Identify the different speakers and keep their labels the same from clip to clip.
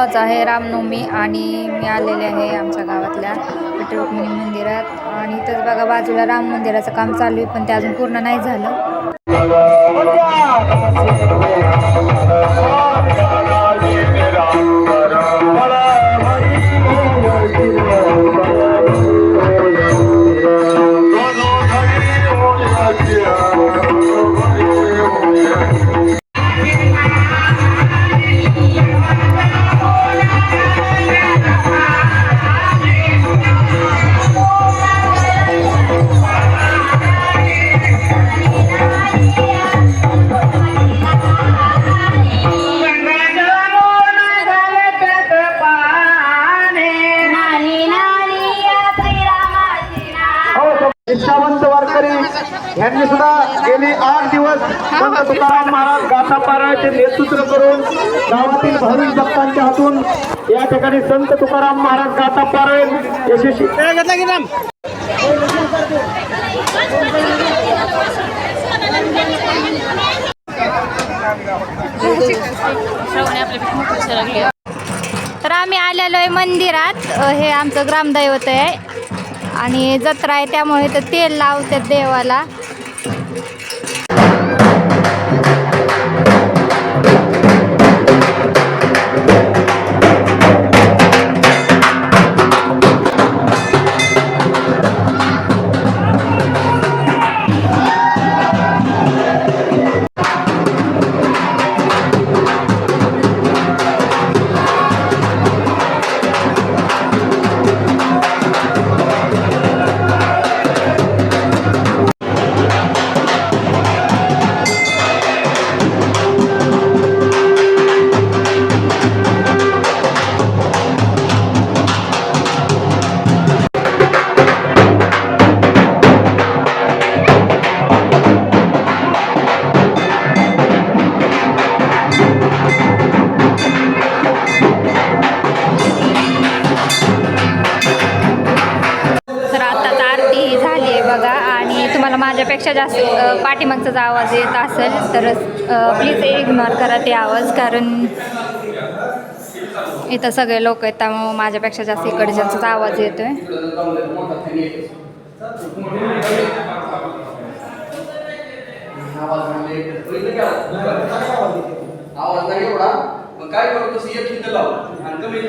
Speaker 1: उत्सवाचा आहे रामनवमी आणि मी आलेले आहे आमच्या गावातल्या विठ्ठल रुक्मिणी मंदिरात आणि इथंच बघा बाजूला राम मंदिराचं काम चालू आहे पण ते अजून पूर्ण नाही झालं.
Speaker 2: निष्ठावंत वारकरी यांनी सुद्धा गेली 8 दिवस संत तुकाराम महाराज गाथा पारायणाचे नेतृत्व करून गावातील भाविक भक्तांच्या हातून या ठिकाणी संत तुकाराम महाराज गाथा पारायण यशस्वी
Speaker 1: तर आम्ही आलेलो आहे मंदिरात. हे आमचं ग्रामदैवत आहे आणि जत्रा आहे त्यामुळे तर तेल लावतात देवाला. माझ्यापेक्षा जास्त पाठीमागचाच आवाज येत असेल तर प्लीज इग्नोर करा ते आवाज, कारण इथं सगळे लोक आहेत त्यामुळे माझ्यापेक्षा जास्त इकडच्यांचाच आवाज येतोय.
Speaker 3: आवाज नाही एवढा मग काय करतो तसं एक हिंद लाव आणि कमी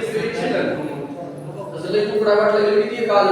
Speaker 3: तसं लई तुकडा वाटला किती काल